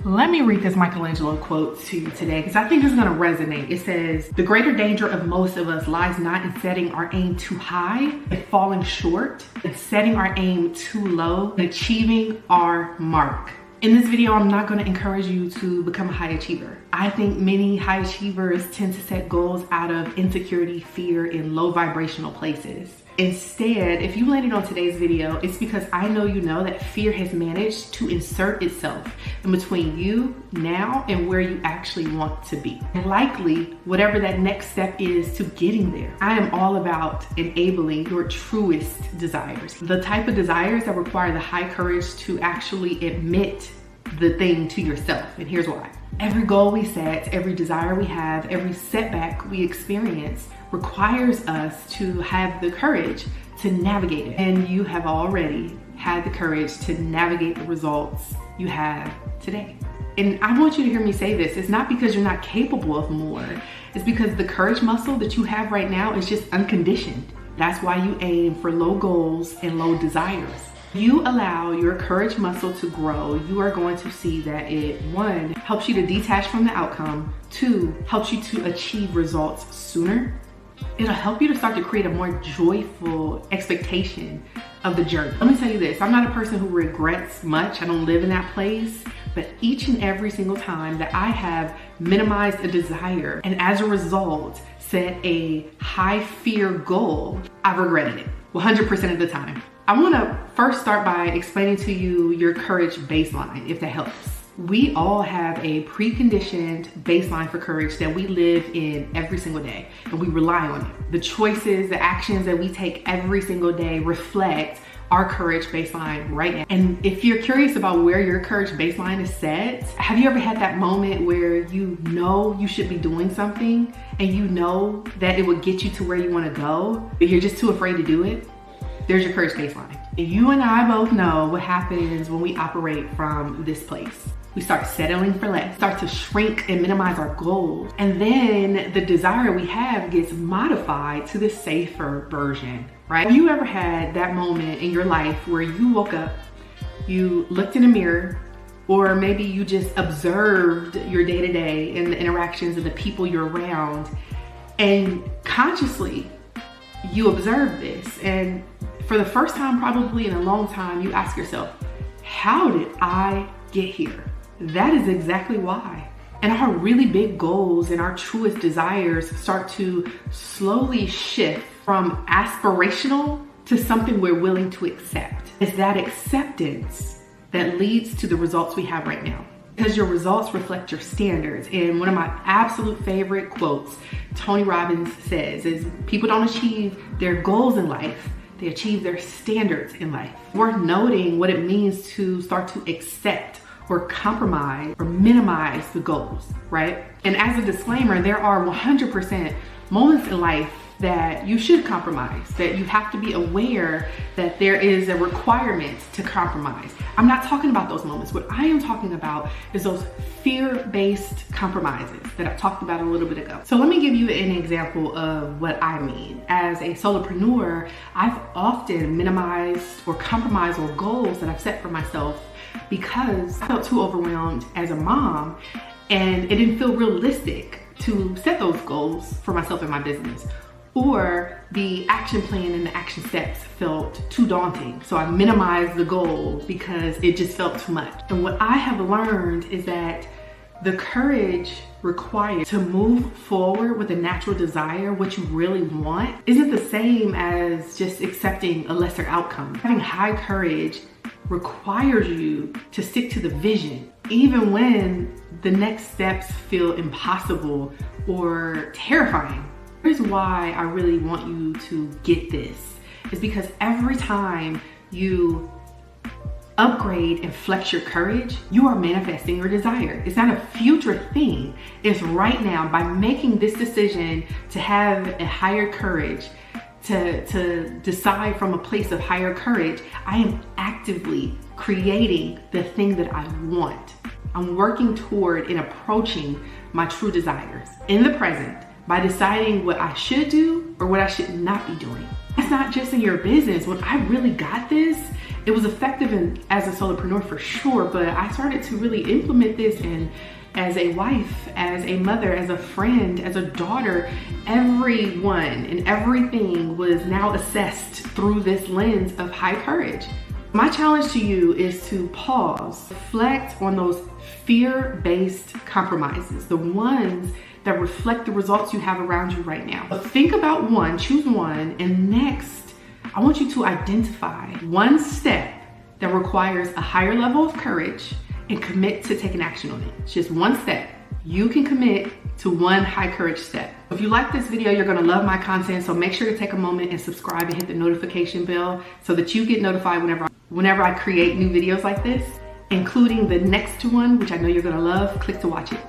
Let me read this Michelangelo quote to you today because I think it's gonna resonate. It says, "The greater danger of most of us lies not in setting our aim too high and falling short, but setting our aim too low and achieving our mark." In this video, I'm not gonna encourage you to become a high achiever. I think many high achievers tend to set goals out of insecurity, fear, and low vibrational places. Instead, if you landed on today's video, it's because I know you know that fear has managed to insert itself in between you now and where you actually want to be. And likely, whatever that next step is to getting there. I am all about enabling your truest desires. The type of desires that require the high courage to actually admit the thing to yourself. And here's why. Every goal we set, every desire we have, every setback we experience requires us to have the courage to navigate it. And you have already had the courage to navigate the results you have today. And I want you to hear me say this. It's not because you're not capable of more. It's because the courage muscle that you have right now is just unconditioned. That's why you aim for low goals and low desires. You allow your courage muscle to grow, you are going to see that it, 1, helps you to detach from the outcome, 2, helps you to achieve results sooner. It'll help you to start to create a more joyful expectation of the journey. Let me tell you this, I'm not a person who regrets much. I don't live in that place, but each and every single time that I have minimized a desire and as a result set a high fear goal, I've regretted it 100% of the time. I wanna first start by explaining to you your courage baseline, if that helps. We all have a preconditioned baseline for courage that we live in every single day, and we rely on it. The choices, the actions that we take every single day reflect our courage baseline right now. And if you're curious about where your courage baseline is set, have you ever had that moment where you know you should be doing something and you know that it would get you to where you wanna go, but you're just too afraid to do it? There's your courage baseline. You and I both know what happens when we operate from this place. We start settling for less, start to shrink and minimize our goals. And then the desire we have gets modified to the safer version, right? Have you ever had that moment in your life where you woke up, you looked in a mirror, or maybe you just observed your day-to-day and the interactions of the people you're around, and consciously you observed this, and for the first time probably in a long time, you ask yourself, how did I get here? That is exactly why. And our really big goals and our truest desires start to slowly shift from aspirational to something we're willing to accept. It's that acceptance that leads to the results we have right now. Because your results reflect your standards. And one of my absolute favorite quotes, Tony Robbins says, is people don't achieve their goals in life, they achieve their standards in life. Worth noting what it means to start to accept or compromise or minimize the goals, right? And as a disclaimer, there are 100% moments in life that you should compromise, that you have to be aware that there is a requirement to compromise. I'm not talking about those moments. What I am talking about is those fear-based compromises that I talked about a little bit ago. So let me give you an example of what I mean. As a solopreneur, I've often minimized or compromised on goals that I've set for myself because I felt too overwhelmed as a mom and it didn't feel realistic to set those goals for myself and my business. Or the action plan and the action steps felt too daunting. So I minimized the goal because it just felt too much. And what I have learned is that the courage required to move forward with a natural desire, what you really want, isn't the same as just accepting a lesser outcome. Having high courage requires you to stick to the vision, even when the next steps feel impossible or terrifying. Here's why I really want you to get this, is because every time you upgrade and flex your courage, you are manifesting your desire. It's not a future thing, it's right now. By making this decision to have a higher courage, to decide from a place of higher courage, I am actively creating the thing that I want. I'm working toward and approaching my true desires in the present by deciding what I should do or what I should not be doing. It's not just in your business. When I really got this It was effective as a solopreneur for sure, but I started to really implement this and as a wife, as a mother, as a friend, as a daughter, everyone and everything was now assessed through this lens of high courage. My challenge to you is to pause, reflect on those fear-based compromises, the ones that reflect the results you have around you right now. But think about one, choose one, and next, I want you to identify one step that requires a higher level of courage and commit to taking action on it. It's just one step. You can commit to one high courage step. If you like this video, you're gonna love my content, so make sure to take a moment and subscribe and hit the notification bell so that you get notified whenever I create new videos like this, including the next one, which I know you're gonna love. Click to watch it.